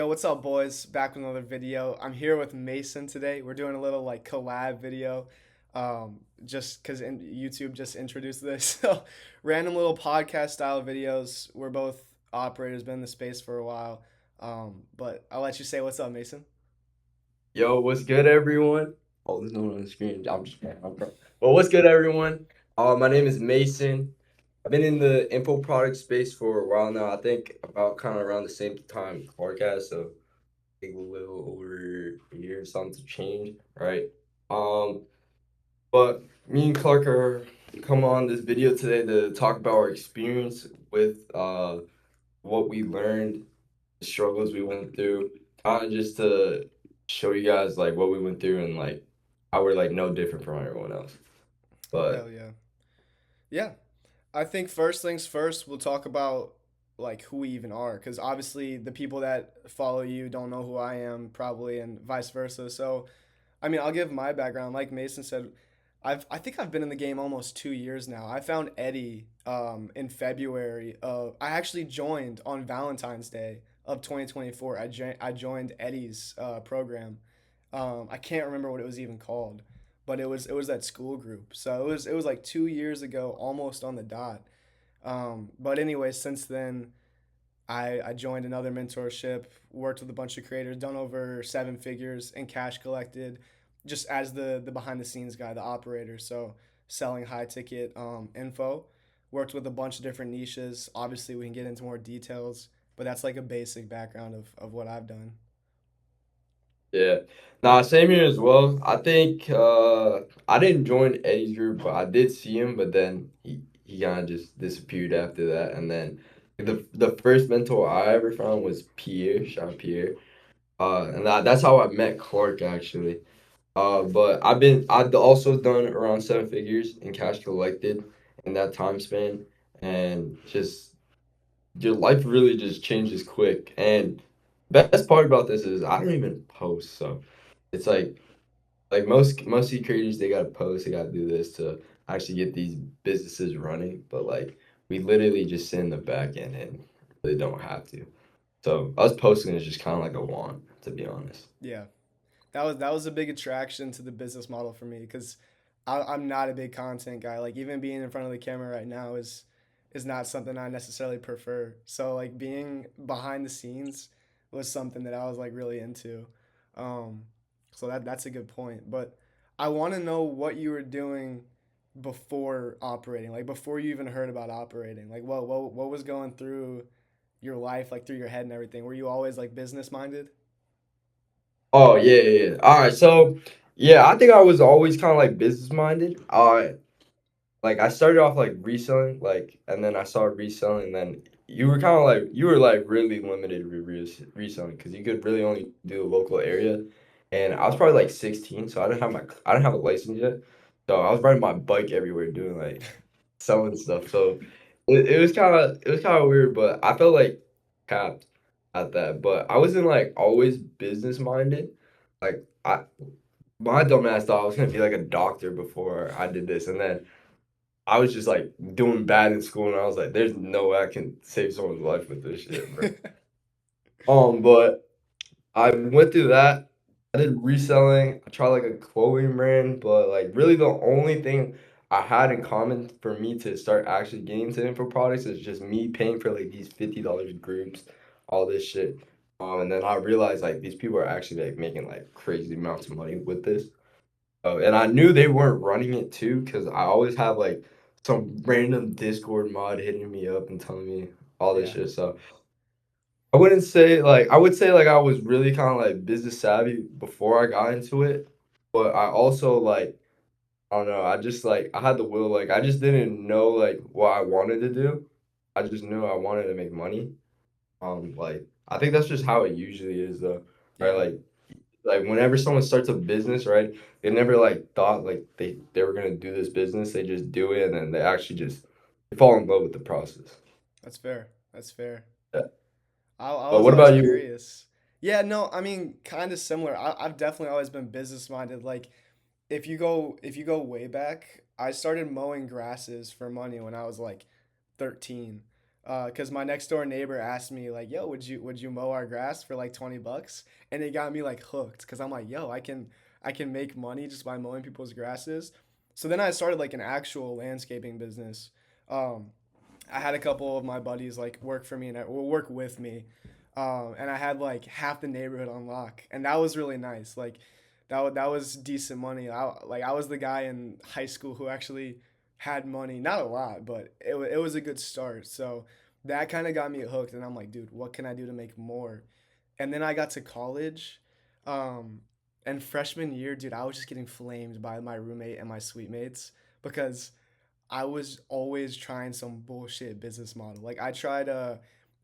Yo, what's up, boys? Back with another video. I'm here with Mason today. We're doing a little like collab video, just because YouTube just introduced this. So, random little podcast style videos. We're both operators, been in the space for a while. But I'll let you say what's up, Mason. Yo, what's good, everyone? Oh, there's no one on the screen. I'm just playing. Well, what's good, everyone? My name is Mason. I've been in the info product space for a while now. I think about kind of around the same time Clark has, so I think a little over a year, something to change, right? Um, but me and Clark are come on this video today to talk about our experience with what we learned, the struggles we went through, kind of just to show you guys like what we went through and like how we're like no different from everyone else. But Hell yeah. Yeah, I think first things first, we'll talk about like who we even are, because obviously the people that follow you don't know who I am, probably, and vice versa. So I mean, I'll give my background. Like Mason said, I think I've been in the game almost 2 years now. I found Eddie in February. I actually joined on Valentine's Day of 2024. I joined Eddie's program. I can't remember what it was even called, but it was that school group. So it was like 2 years ago, almost on the dot. But anyway, since then, I joined another mentorship, worked with a bunch of creators, done over 7 figures in cash collected, just as the behind the scenes guy, the operator. So selling high ticket info. Worked with a bunch of different niches. Obviously, we can get into more details, but that's like a basic background of what I've done. yeah, nah, same here as well. I think I didn't join Eddie's group, but I did see him. But then he kind of just disappeared after that. And then the first mentor I ever found was Pierre, Sean Pierre. And that's how I met Clark actually. But I've also done around 7 figures in cash collected in that time span, and just your life really just changes quick. And best part about this is I don't even post, so it's like most of the creators they gotta post, they gotta do this to actually get these businesses running. But like we literally just sit in the back end and really don't have to. So us posting is just kind of like a want, to be honest. Yeah, that was a big attraction to the business model for me because I'm not a big content guy. Like even being in front of the camera right now is not something I necessarily prefer. So like being behind the scenes was something that I was like really into. Um, so that's a good point. But I want to know what you were doing before operating, like before you even heard about operating. Like what was going through your life, like through your head and everything. Were you always like business minded? Oh yeah, yeah, yeah. All right, so yeah, I think I was always kind of like business minded. Like I started off like reselling, like, and then I started reselling. And then you were kind of like you were like really limited with reselling because you could really only do a local area. And I was probably like 16, so I didn't have a license yet. So I was riding my bike everywhere doing like selling stuff. So it was kind of weird, but I felt like capped at that. But I wasn't like always business minded. Like my dumb ass thought I was gonna be like a doctor before I did this, and then I was just like doing bad in school, and I was like, "There's no way I can save someone's life with this shit, bro." But I went through that. I did reselling. I tried like a clothing brand, but like really the only thing I had in common for me to start actually getting into info products is just me paying for like these $50 groups, all this shit. And then I realized like these people are actually like making like crazy amounts of money with this. Oh, and I knew they weren't running it too, because I always have like some random Discord mod hitting me up and telling me all this Yeah. shit. So I would say like I was really kind of like business savvy before I got into it, but I also like I don't know, I just like I had the will, like I just didn't know like what I wanted to do. I just knew I wanted to make money. Like I think that's just how it usually is though, right? Yeah. Like whenever someone starts a business, right? They never like thought like they were gonna do this business. They just do it and then they actually just they fall in love with the process. That's fair. That's fair. Yeah. I But was what always about you? curious. Yeah, no, I mean, kind of similar. I've definitely always been business minded. Like, if you go way back, I started mowing grasses for money when I was like 13. Because my next door neighbor asked me like, "Yo, would you mow our grass for like $20?" And it got me like hooked because I'm like, "Yo, I can make money just by mowing people's grasses." So then I started like an actual landscaping business. Um, I had a couple of my buddies like work for me and will work with me, and I had like half the neighborhood on lock, and that was really nice. Like that was decent money. I was the guy in high school who actually had money, not a lot, but it was a good start. So that kind of got me hooked, and I'm like, dude, what can I do to make more? And then I got to college, um, and freshman year, dude, I was just getting flamed by my roommate and my suite mates because I was always trying some bullshit business model. Like I tried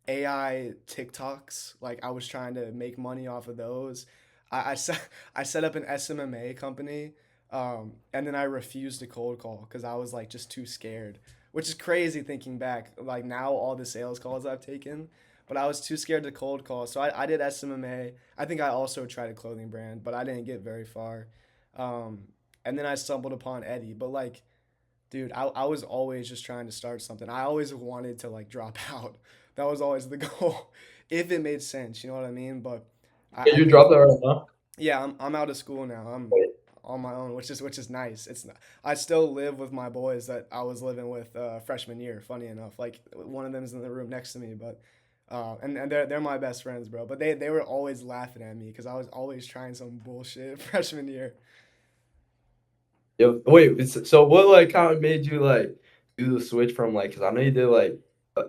AI TikToks. Like I was trying to make money off of those. I set up an SMMA company, and then I refused to cold call because I was like just too scared. Which is crazy thinking back. Like now all the sales calls I've taken, but I was too scared to cold call. So I did SMMA. I think I also tried a clothing brand, but I didn't get very far. Um, and then I stumbled upon Eddie. But like dude, I was always just trying to start something. I always wanted to like drop out. That was always the goal, if it made sense. You know what I mean? But Yeah, I you think dropped that right now. yeah, I'm out of school now. I'm on my own, which is nice. It's not, I still live with my boys that I was living with freshman year. Funny enough, like one of them is in the room next to me, but and they're my best friends, bro. But they were always laughing at me because I was always trying some bullshit freshman year. Yo, wait, so what like kind of made you like do the switch from like, because I know you did like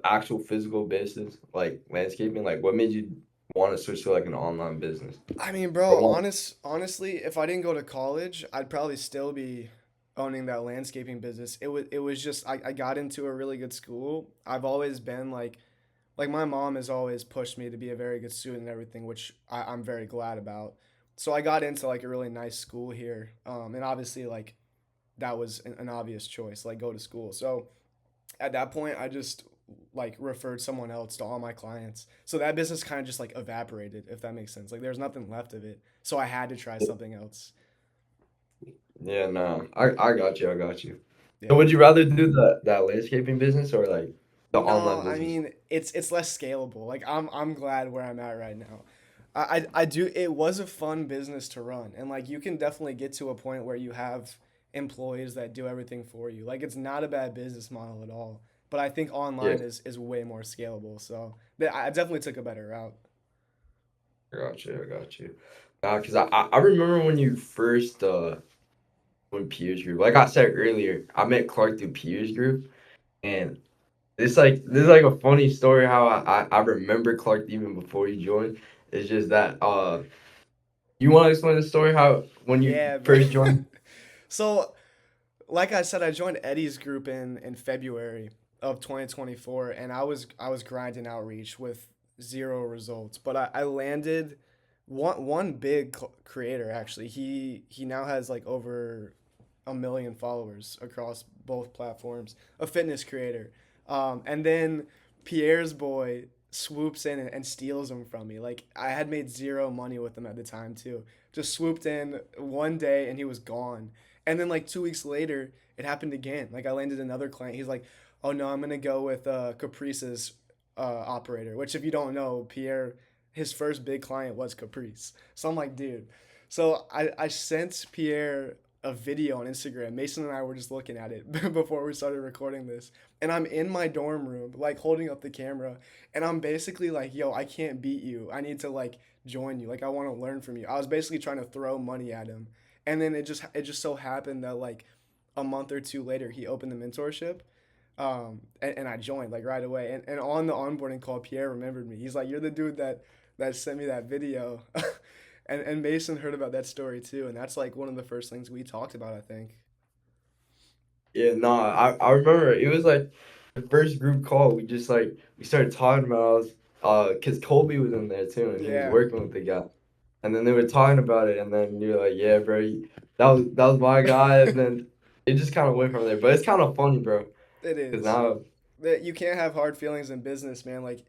actual physical business, like landscaping. Like, what made you want to switch to like an online business? I mean, Or bro, want, honestly, if I didn't go to college, I'd probably still be owning that landscaping business. It was just I got into a really good school. I've always been like my mom has always pushed me to be a very good student and everything, which I'm very glad about. So I got into like a really nice school here, and obviously like that was an obvious choice, like go to school. So at that point I just like referred someone else to all my clients, so that business kind of just like evaporated, if that makes sense. Like there's nothing left of it, so I had to try something else. yeah, no, I got you, I got you. So Yeah. would you rather do that landscaping business or like the No, online I business? mean it's less scalable. Like I'm glad where I'm at right now. I do, it was a fun business to run, and like you can definitely get to a point where you have employees that do everything for you. Like it's not a bad business model at all. But I think Yeah, online is way more scalable. So I definitely took a better route. I got you, I got you. Because I remember when you first when Peers Group, like I said earlier, I met Clark through Peers Group, and this is like a funny story how I remember Clark even before you joined. It's just that you want to explain the story how when you Yeah, bro. first joined? So like I said, I joined Eddie's group in February of 2024, and I was grinding outreach with zero results. But I landed one big creator actually. He now has like over 1 million followers across both platforms. A fitness creator, and then Pierre's boy swoops in and steals him from me. Like I had made zero money with him at the time too. Just swooped in one day and he was gone. And then like 2 weeks later, it happened again. Like I landed another client. He's like, "Oh no, I'm gonna go with Caprice's operator." Which, if you don't know, Pierre, his first big client was Caprice. So I'm like, dude. So I sent Pierre a video on Instagram. Mason and I were just looking at it before we started recording this. And I'm in my dorm room, like holding up the camera, and I'm basically like, "Yo, I can't beat you. I need to like join you. Like I want to learn from you." I was basically trying to throw money at him, and then it just so happened that like a month or two later he opened the mentorship, and I joined like right away. And on the onboarding call, Pierre remembered me. He's like, "You're the dude that sent me that video." And Mason heard about that story too, and that's like one of the first things we talked about, I think. Yeah, no, I remember it was like the first group call. We just like we started talking about because Colby was in there too, and he was Yeah, working with the guy, and then they were talking about it, and then you're like, yeah, bro, that was my guy, and it then it just kind of went from there. But it's kind of funny, bro, because is. now That you can't have hard feelings in business, man. Like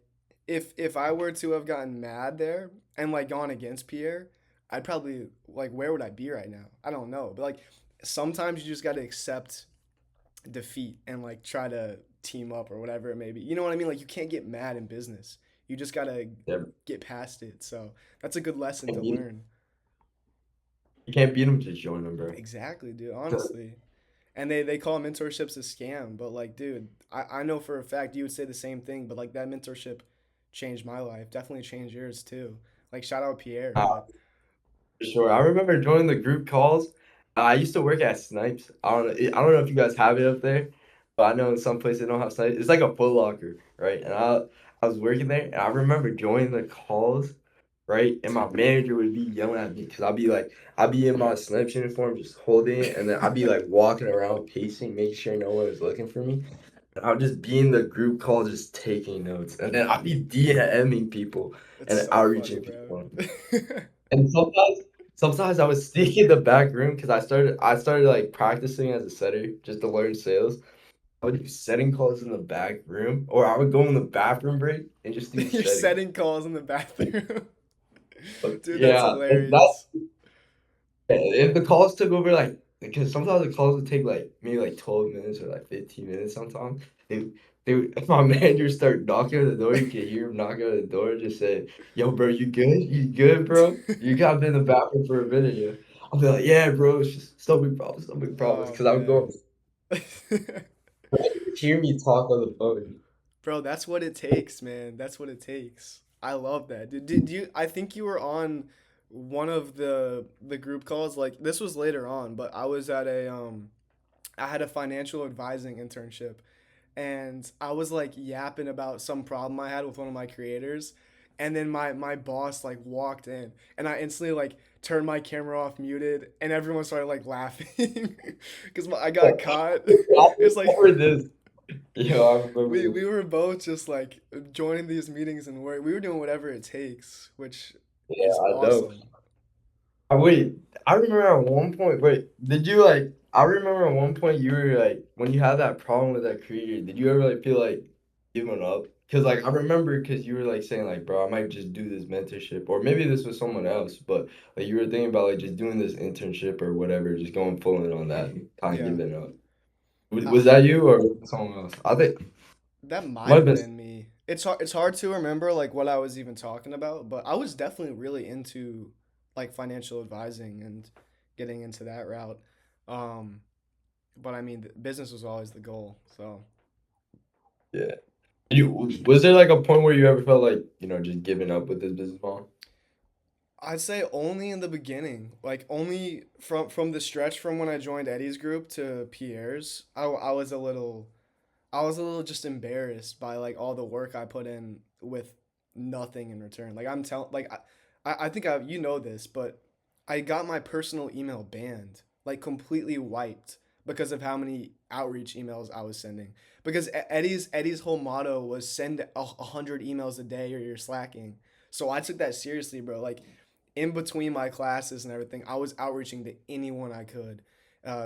if I were to have gotten mad there and like gone against Pierre, I'd probably like, where would I be right now? I don't know. But like sometimes you just got to accept defeat and like try to team up or whatever it may be. You know what I mean? Like you can't get mad in business. You just gotta Yeah, get past it. So that's a good lesson can't to beat learn. you can't beat them, just join them, bro. Exactly, dude. Honestly. And they call mentorships a scam, but like, dude, I know for a fact you would say the same thing, but like that mentorship changed my life. Definitely changed yours too. Like shout out Pierre, Uh, but for sure. I remember joining the group calls. I used to work at Snipes. I don't know if you guys have it up there, but I know in some places they don't have Snipes. It's like a Foot Locker, right? And I was working there, and I remember joining the calls, right? And my manager would be yelling at me because I'd be in my Snipes uniform, just holding it, and then I'd be like walking around, pacing, making sure no one was looking for me. And I would just be in the group call, just taking notes, and then I'd be DMing people it's and so funny, outreaching bro. people. And sometimes I would sneak in the back room because I started like practicing as a setter just to learn sales. I would do setting calls in the back room, or I would go in the bathroom break and just do You're setting. setting calls in the bathroom. But Dude, that's yeah, and that hilarious. if the calls took over like because sometimes the calls would take like maybe like 12 minutes or like 15 minutes sometimes. If my manager start knocking on the door, you can hear him knocking on the door, just say, "Yo, bro, you good? You good, bro? You got been in the bathroom for a minute, yeah." I'll be like, "Yeah, bro, it's just stomach problems," Oh because I'm man. going hear me talk on the phone. Bro, that's what it takes, man. That's what it takes. I love that. Did you I think you were on one of the group calls like this was later on, but I was at a I had a financial advising internship and I was like yapping about some problem I had with one of my creators and then my boss like walked in and I instantly like turned my camera off muted and everyone started like laughing because I got caught. I It's like remember this. Yo, I remember we this. we were both just like joining these meetings and work. We were doing whatever it takes, which Yeah, is I know. awesome. Wait, I remember at one point. Wait, did you like? I remember at one point you were like, when you had that problem with that creator, did you ever like feel like giving up? Because like I remember, because you were like saying like, bro, I might just do this mentorship, or maybe this was someone else, but like you were thinking about like just doing this internship or whatever, just going full in on that, and kind of Yeah. giving up. Was Ah, that you or someone else? I think that might might have have been. been me. It's hard to remember like what I was even talking about, but I was definitely really into like financial advising and getting into that route. Um, but I mean, business was always the goal. So Yeah. You was there like a point where you ever felt like just giving up with this business model? I'd say only in the beginning, like only from the stretch from when I joined Eddie's group to Pierre's, I was a little just embarrassed by like all the work I put in with nothing in return. Like I'm telling, like I think you know this, but I got my personal email banned, like completely wiped because of how many outreach emails I was sending. Because Eddie's whole motto was send 100 emails a day or you're slacking. So I took that seriously, bro. Like in between my classes and everything, I was outreaching to anyone I could.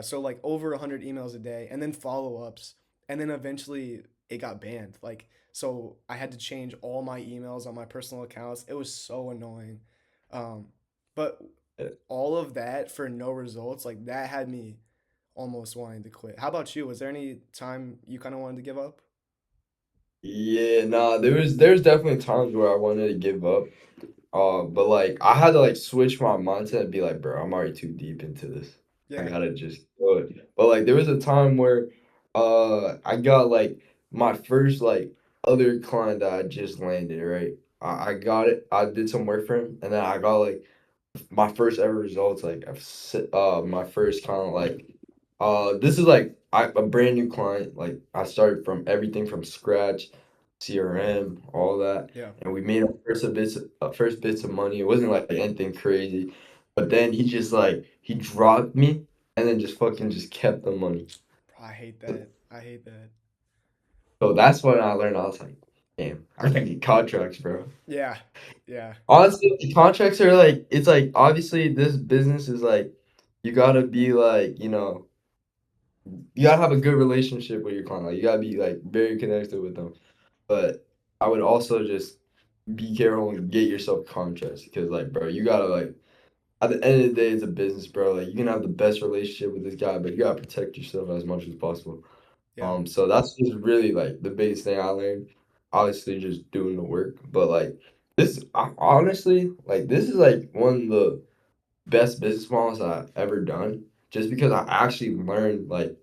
So like over 100 emails a day, and then follow ups, and then eventually it got banned. Like so, I had to change all my emails on my personal accounts. It was so annoying, um, but all of that for no results. Like that had me almost wanting to quit. How about you? Was there any time you kind of wanted to give up? Yeah, nah, there's definitely times where I wanted to give up. But like I had to like switch my mindset and be like, bro, I'm already too deep into this. I Yeah, gotta just do it. But like there was a time where I got like my first like other client that I just landed, right? I got it. I did some work for him and then I got like my first ever results, like my first kind of like this is like a brand new client. Like I started from everything from scratch, CRM, all that, yeah. and we made our first bits of money. It wasn't like anything crazy, but then he dropped me and then just fucking just kept the money. Bro, I hate that. I hate that. So that's when I learned. I was like, damn, I gotta get contracts, bro. Yeah, yeah, Honestly, the contracts are like it's like obviously this business is like you gotta be like you gotta have a good relationship with your client. Like you gotta be like very connected with them. But I would also just be careful and get yourself contracts because like bro, you gotta like at the end of the day it's a business, bro. Like you can have the best relationship with this guy, but you gotta protect yourself as much as possible. Yeah. So that's just really like the biggest thing I learned. Obviously, just doing the work, but like honestly, like this is like one of the best business models I've ever done. Just because I actually learned like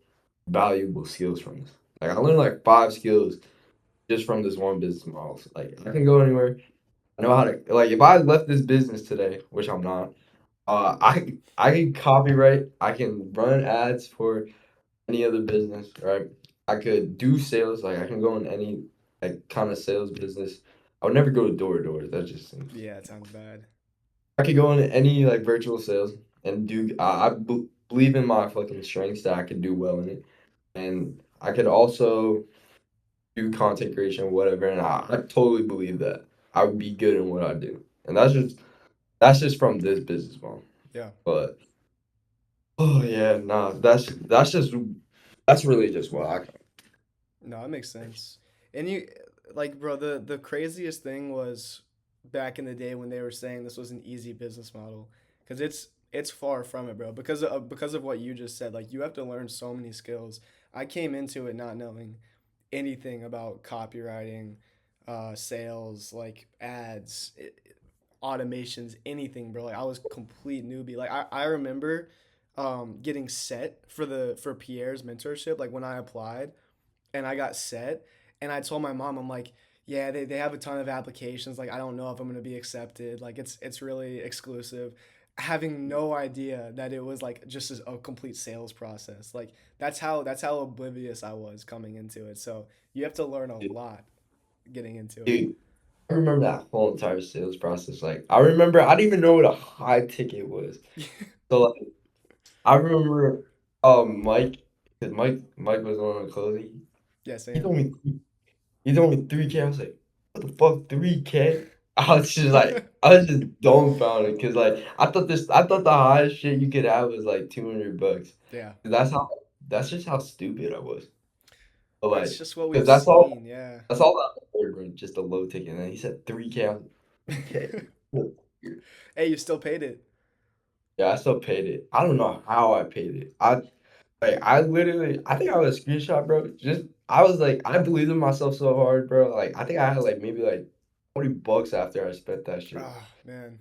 valuable skills from this. Like I learned like 5 skills just from this one business model. So, like I can go anywhere. I know how to like if I left this business today, which I'm not. I can copyright. I can run ads for any other business, right? I could do sales, like I can go in any like kind of sales business. I would never go to door to door. That just seems. Yeah, it sounds bad. I could go into any like virtual sales and do. Believe in my fucking strengths that I could do well in it, and I could also do content creation, whatever. And I totally believe that I would be good in what I do, and that's just from this business model. Yeah. But oh yeah, nah, that's really just what I. No, that makes sense. And you like, bro, the craziest thing was back in the day when they were saying this was an easy business model, because it's far from it, bro. Because of what you just said, like you have to learn so many skills. I came into it not knowing anything about copywriting, sales, like ads, automations, anything, bro. Like I was complete newbie. Like I remember getting set for the for Pierre's mentorship, like when I applied and I got set, and I told my mom, I'm like, yeah, they have a ton of applications. Like I don't know if I'm gonna be accepted. Like it's really exclusive. Having no idea that it was like just a complete sales process. Like that's how oblivious I was coming into it. So you have to learn a lot getting into it. Dude, I remember that whole entire sales process. Like, I remember I didn't even know what a high ticket was. So like, I remember, Mike, 'cause Mike was on the closing. Yeah, He same. told me he told me 3K. I was like, what the fuck, 3K? I was just dumbfounded because like I thought the highest shit you could have was like $200. Yeah, That's just how stupid I was. But that's like, just what because we've seen. Yeah. that's all that I heard, just a low ticket. And then he said 3K. I was like, 3K. Hey, you still paid it. Yeah, I still paid it. I don't know how I paid it. I literally I think I was a screenshot, bro. Just I was like I believed in myself so hard, bro. Like I think I had like maybe like $20 after I spent that shit. Oh man,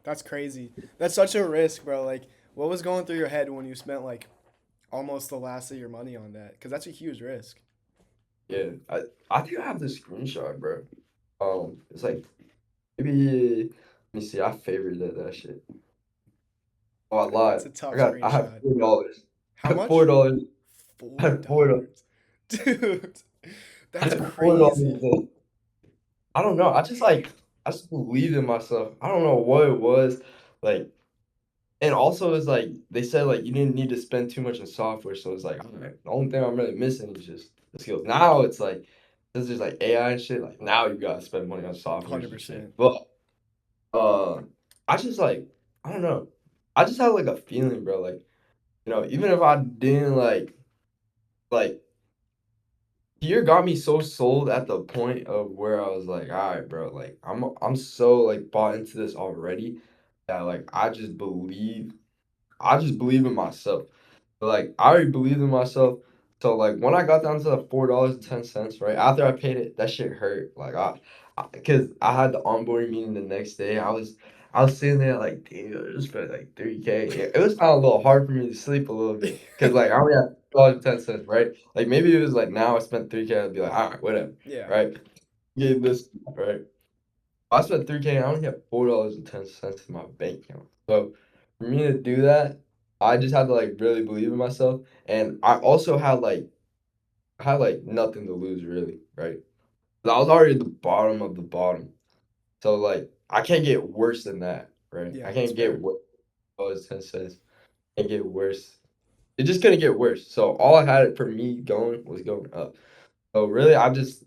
that's crazy. That's such a risk, bro. Like, what was going through your head when you spent like almost the last of your money on that? Because that's a huge risk. Yeah, I think I have the screenshot, bro. It's like maybe let me see. I favorited that shit. Oh, I That's lied. a tough I had screenshot. $4. I How had four much? dollars. I Four had $4. dollars, dude. I That's had $4. crazy. I don't know. I just believed in myself. I don't know what it was. Like, and also it's like they said like you didn't need to spend too much in software. So it's like, all right, the only thing I'm really missing is just the skills. Now it's like this is like AI and shit. Like now you gotta spend money on software Hundred and shit. percent. But uh I just like I don't know. I just have like a feeling, bro. Like, even if I didn't like Fear got me so sold at the point of where I was like, all right, bro, like I'm so like bought into this already that like I just believe in myself. Like I already believed in myself. So like when I got down to the $4.10, right after I paid it, that shit hurt. Like because I had the onboarding meeting the next day. I was sitting there like, damn, I just spent like 3K. It was kind of a little hard for me to sleep a little bit because like I only had $4.10, right? Like maybe it was like now I spent 3K, I'd be like, all right, whatever, Yeah. right? Gave this right. I spent 3K. I only have $4.10 in my bank account. So for me to do that, I just had to like really believe in myself, and I also had like nothing to lose really, right? 'Cause I was already at the bottom of the bottom, so like I can't get worse than that, right? Yeah, I that's can't get fair. worse. $10 can't get worse. It just couldn't get worse. So all I had for me going was going up. So really, I just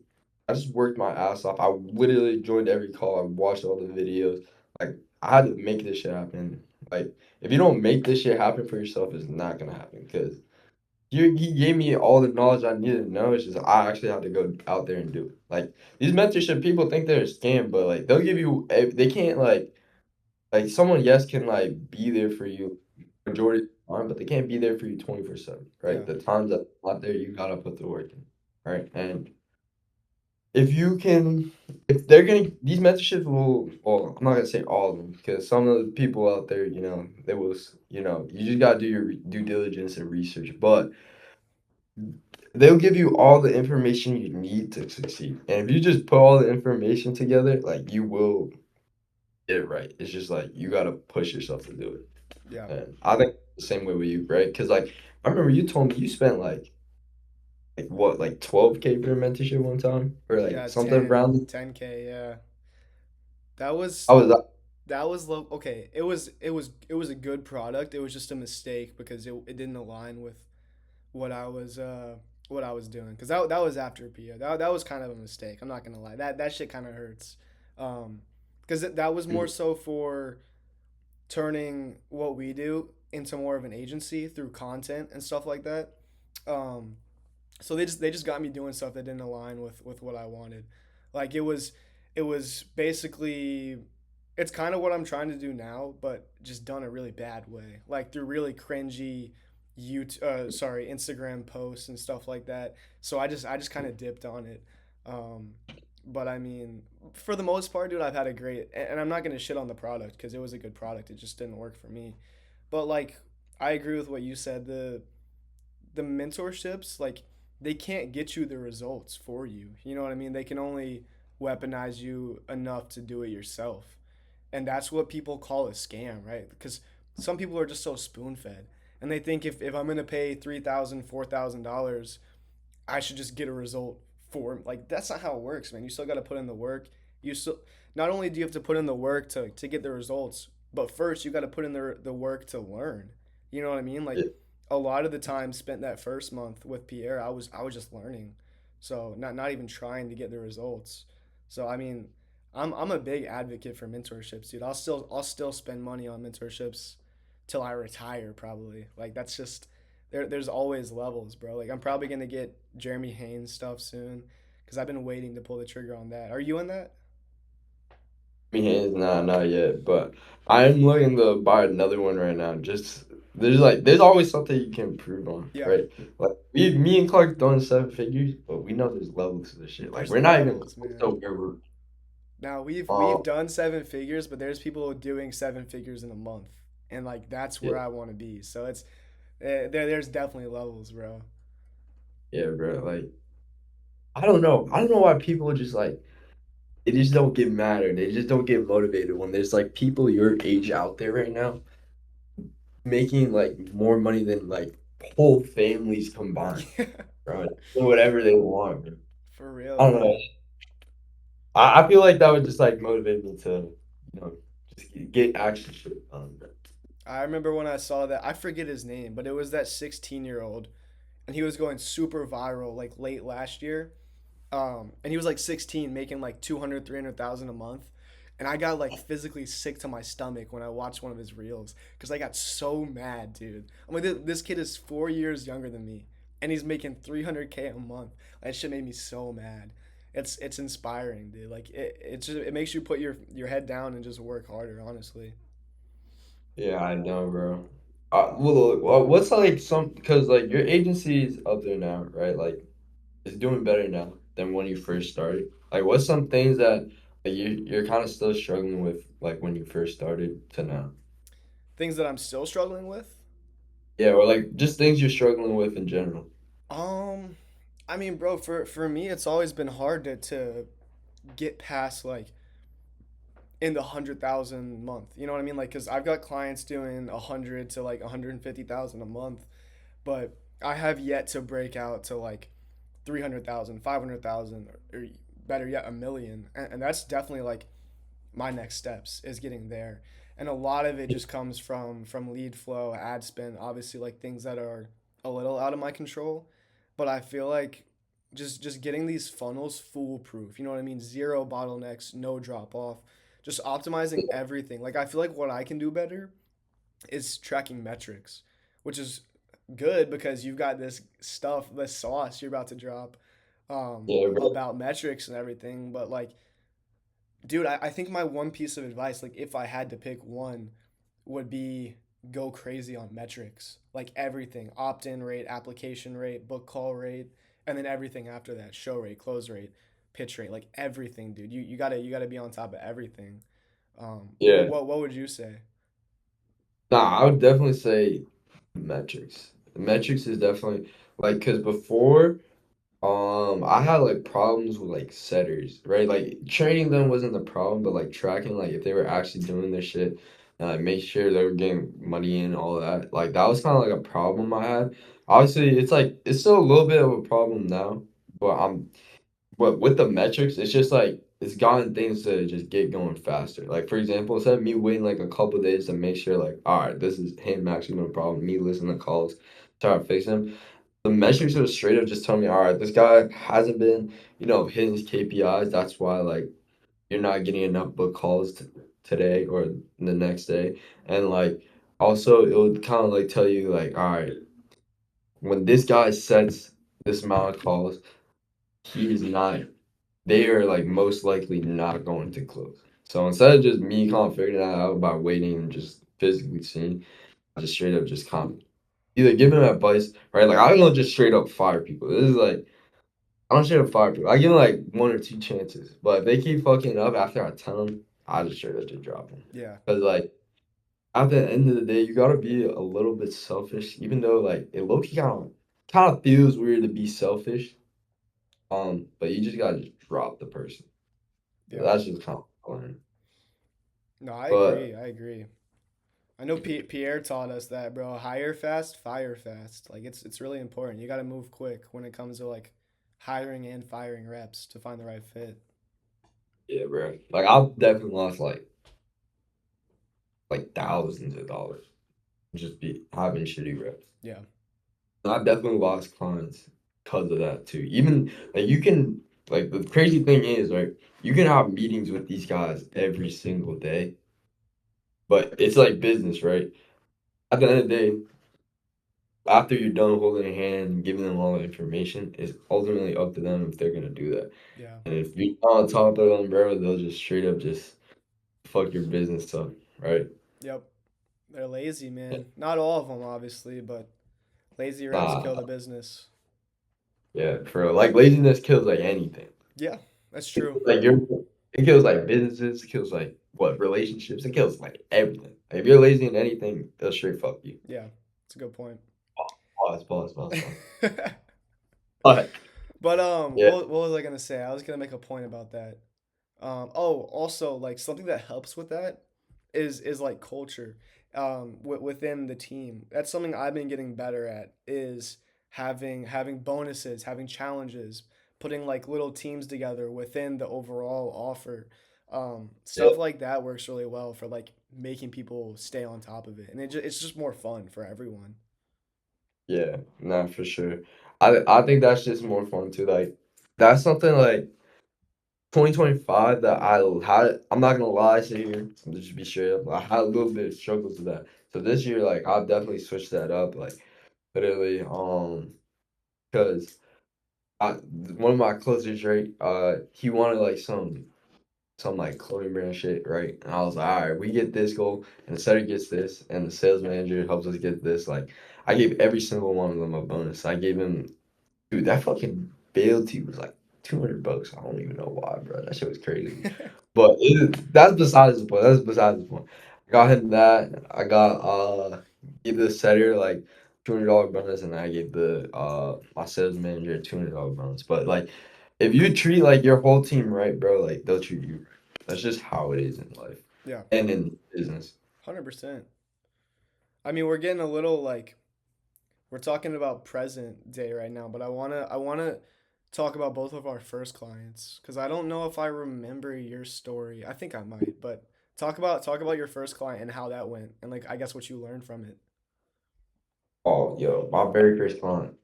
worked my ass off. I literally joined every call. I watched all the videos. Like I had to make this shit happen. Like if you don't make this shit happen for yourself, it's not gonna happen. Because he gave me all the knowledge I needed to know. It's just I actually had to go out there and do it. Like these mentorship people think they're a scam, but like they'll give you. They can't like someone yes can like be there for you majority of the time, but they can't be there for you 24/7, right? Yeah. The times that they're not there, you gotta put the work in, right? And if you can, if they're gonna, these mentorships will, well, I'm not gonna say all of them because some of the people out there, they will, you just gotta do your due diligence and research, but they'll give you all the information you need to succeed. And if you just put all the information together, like you will get it right. It's just like you gotta push yourself to do it. Yeah. And I think the same way with you, right? Because like I remember you told me you spent like what, like 12K for a mentorship one time? Or like Yeah, something around 10K, yeah. That was I was that was low. Okay, it was a good product. It was just a mistake because it didn't align with what I was what I was doing. Cuz that was after PO. That was kind of a mistake. I'm not going to lie. That shit kind of hurts. Um cuz that was more so for turning what we do into more of an agency through content and stuff like that. Um so they just got me doing stuff that didn't align with what I wanted. Like it was basically it's kind of what I'm trying to do now, but just done a really bad way. Like through really cringy Instagram posts and stuff like that. So I just kind of dipped on it. Um but I mean, for the most part, dude, I've had a great and I'm not going to shit on the product cuz it was a good product. It just didn't work for me. But like I agree with what you said. The mentorships, like they can't get you the results for you. You know what I mean? They can only weaponize you enough to do it yourself. And that's what people call a scam, right? Because some people are just so spoon fed. And they think if I'm gonna pay $3,000, $4,000, I should just get a result for like that's not how it works, man. You still gotta put in the work. You still not only do you have to put in the work to get the results, but first you gotta put in the work to learn. You know what I mean? Like a lot of the time spent that first month with Pierre, I was just learning, so not even trying to get the results. So I mean, I'm a big advocate for mentorships, dude. I'll still spend money on mentorships till I retire, probably. Like that's just there's always levels, bro. Like I'm probably gonna get Jeremy Haynes stuff soon because I've been waiting to pull the trigger on that. Are you in that? me hands, nah, not yet. But I'm looking to buy another one right now. Just there's always something you can improve on, Yeah, right? Like me and Clark throwing 7 figures, but we know there's levels to this shit. Like there's we're not even levels, close man. to where we're Now we've um done seven figures, but there's people doing seven figures in a month, and like that's yeah, where I want to be. So there's definitely levels, bro. yeah, bro. Like I don't know. I don't know why people are just like they just don't get mad or they just don't get motivated when there's like people your age out there right now making like more money than like whole families combined, Yeah, bro. Do whatever they want, bro. for real, I don't know. man. I feel like that would just like motivate me to, just get action shit done, bro. I remember when I saw that. I forget his name, but it was that 16-year-old, and he was going super viral like late last year. And he was like 16, making like 200, 300,000 a month. And I got like physically sick to my stomach when I watched one of his reels because I got so mad, dude. I'm like, this kid is 4 years younger than me, and he's making 300K a month. That shit made me so mad. It's inspiring, dude. Like it makes you put your head down and just work harder. Honestly, Yeah, I know, bro. What's like some because like your agency is up there now, right? Like it's doing better now than when you first started. Like, what's some things that like, you're kind of still struggling with, like when you first started to now? things that I'm still struggling with. Yeah, or like just things you're struggling with in general. Um, I mean, bro, for me, it's always been hard to get past like in the 100,000 month. You know what I mean? Like, cause I've got clients doing 100 to like 150,000 a month, but I have yet to break out to like 300,000, 500,000, or better yet, a million. And that's definitely like my next steps is getting there. And a lot of it just comes from lead flow, ad spend, obviously like things that are a little out of my control. But I feel like just getting these funnels foolproof. You know what I mean? Zero bottlenecks, no drop off. Just optimizing everything. Like I feel like what I can do better is tracking metrics, which is good because you've got this stuff, this sauce you're about to drop Yeah, bro. about metrics and everything. But like, dude, I think my one piece of advice, like if I had to pick one, would be go crazy on metrics, like everything, opt-in rate, application rate, book call rate, and then everything after that, show rate, close rate, pitch rate, like everything, dude. You gotta be on top of everything. Yeah. What would you say? Nah, I would definitely say metrics. The metrics is definitely like because before I had like problems with like setters, right? Like training them wasn't the problem, but like tracking like if they were actually doing their shit and like make sure they were getting money in, all that. Like that was kind of like a problem I had. Obviously, it's like it's still a little bit of a problem now, but but with the metrics, it's just like it's gotten things to just get going faster. Like for example, instead of me waiting like a couple days to make sure like, all right, this is him actually no problem, me listening to calls, try to fix him. The metrics are straight up just telling me, all right, this guy hasn't been, hitting his KPIs. That's why like you're not getting enough book calls today or the next day. And like also it would kind of like tell you like, all right, when this guy sets this amount of calls, he is not they are like most likely not going to close. So instead of just me kind of figuring that out by waiting and just physically seeing, I just straight up just either give them advice, right? Like I don't just straight up fire people. This is like I don't straight up fire people. I give them like one or two chances, but if they keep fucking up after I tell them, I just straight up just drop them. Yeah, Cause like at the end of the day, you gotta be a little bit selfish, even though like it low key kind of feels weird to be selfish. But you just gotta just drop the person. yeah. That's just kind of No, I But agree. I agree. I know Pierre taught us that, bro. Hire fast, fire fast. Like it's really important. You got to move quick when it comes to like hiring and firing reps to find the right fit. yeah, bro. Like I've definitely lost like thousands of dollars just be having shitty reps. Yeah. And I've definitely lost clients because of that too. Even like you can like the crazy thing is, right, you can have meetings with these guys every single day, but it's like business, right? At the end of the day, after you're done holding a hand and giving them all the information, it's ultimately up to them if they're gonna do that. Yeah. And if you're not on top of them, bro, they'll just straight up just fuck your business up, right? Yep. They're lazy, man. Not all of them, obviously, but lazy reps kill the Nah, business. yeah, for real. Like laziness kills like anything. Yeah, that's It true. kills, like your it kills like businesses, it kills like what relationships, it kills like everything. Like, if you're lazy in anything, they'll straight fuck you. Yeah, it's a good point. Pause, pause, pause, pause. But But yeah, what was I gonna say? I was gonna make a point about that. Oh, also like something that helps with that is like culture within the team. That's something I've been getting better at is having bonuses, having challenges, putting like little teams together within the overall offer. yeah, Stuff like that works really well for like making people stay on top of it, and it's just more fun for everyone. yeah, nah, for sure. I think that's just more fun too. Like that's something like 2025 that I had. I'm not gonna lie, sit here, just be straight up. I had a little bit of struggles with that. So this year, like I'll definitely switch that up. Like literally, because one of my closers, right? He wanted like some like clothing brand shit, right? And I was like, all right, we get this goal, and the setter gets this, and the sales manager helps us get this. Like, I gave every single one of them a bonus. I gave him, dude, that fucking fealty was like $200. I don't even know why, bro. That shit was crazy. But that's besides the point. That's besides the point. I got him that. I got gave the setter like $200 bonus, and I gave the my sales manager a $200 bonus. But like, if you treat like your whole team right, bro, like they'll treat you right. That's just how it is in life Yeah, and in business. 100%. I mean, we're getting a little like we're talking about present day right now, but I wanna talk about both of our first clients because I don't know if I remember your story. I think I might, but talk about your first client and how that went, and like I guess what you learned from it. Oh, yo, my very first client.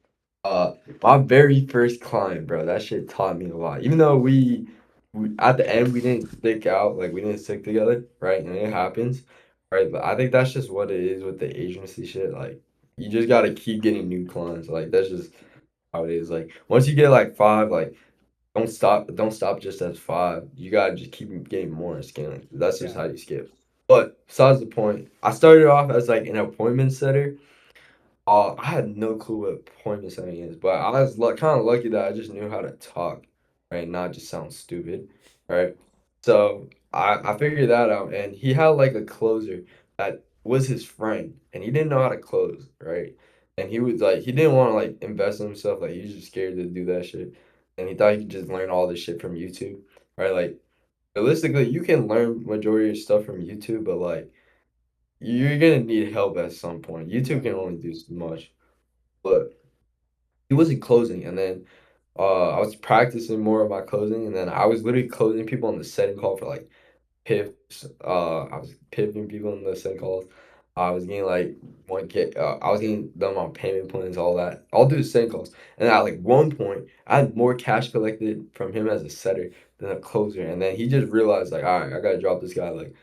Uh, my very first client, bro. That shit taught me a lot. Even though we at the end we didn't stick out, like we didn't stick together, right? And it happens, right? But I think that's just what it is with the agency shit. Like you just gotta keep getting new clients. Like that's just how it is. Like once you get like five, like don't stop just at five. You gotta just keep getting more and scaling. That's just Yeah, how you scale. But besides the point, I started off as like an appointment setter. I had no clue what appointment setting is, but I was kind of lucky that I just knew how to talk, right? Not just sound stupid, right? So I figured that out, and he had like a closer that was his friend, and he didn't know how to close, right? And he was like, he didn't want to like invest in himself, like he was just scared to do that shit, and he thought he could just learn all this shit from YouTube, right? Like realistically, you can learn majority of stuff from YouTube, but like you're gonna need help at some point. YouTube Yeah. can only do so much, but he wasn't closing, and then I was practicing more of my closing, and then I was literally closing people on the setting call for like pips. I was pipping people in the setting calls. I was getting like 1K. I was getting them on payment plans, all that. All do the setting calls, and at like one point, I had more cash collected from him as a setter than a closer, and then he just realized like, all right, I gotta drop this guy. Like,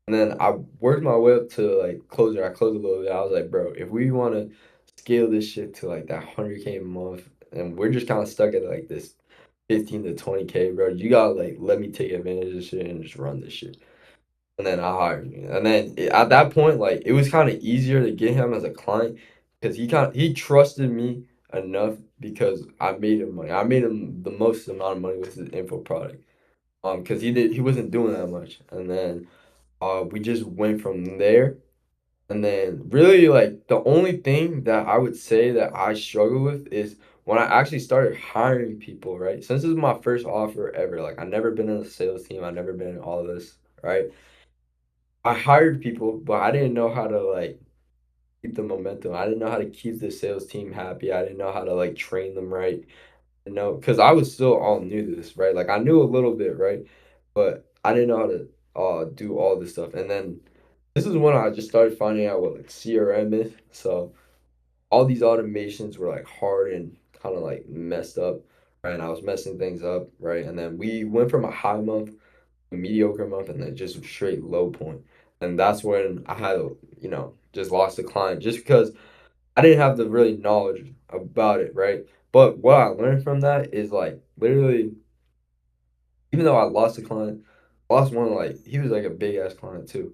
and then I worked my way up to like closer. I closed a little bit. I was like, bro, if we want to scale this shit to like that 100K a month, and we're just kind of stuck at like this 15 to 20K, bro, you gotta like let me take advantage of this shit and just run this shit. And then I hired him. And then at that point, like it was kind of easier to get him as a client because he trusted me enough because I made him money. I made him the most amount of money with his info product. Because he wasn't doing that much. And then we just went from there. And then really like the only thing that I would say that I struggle with is when I actually started hiring people, right? Since this is my first offer ever, like I never been in a sales team, I never been in all this, right? I hired people, but I didn't know how to like keep the momentum. I didn't know how to keep the sales team happy. I didn't know how to like train them right. You know, because I was still all new to this, right? Like I knew a little bit, right? But I didn't know how to do all this stuff. And then this is when I just started finding out what like CRM is. So all these automations were like hard and kind of like messed up, right? And I was messing things up, right? And then we went from a high month, a mediocre month, and then just a straight low point. And that's when I had, just lost a client just because I didn't have the really knowledge about it, right? But what I learned from that is like literally, even though I lost a client, I lost one like he was like a big ass client too.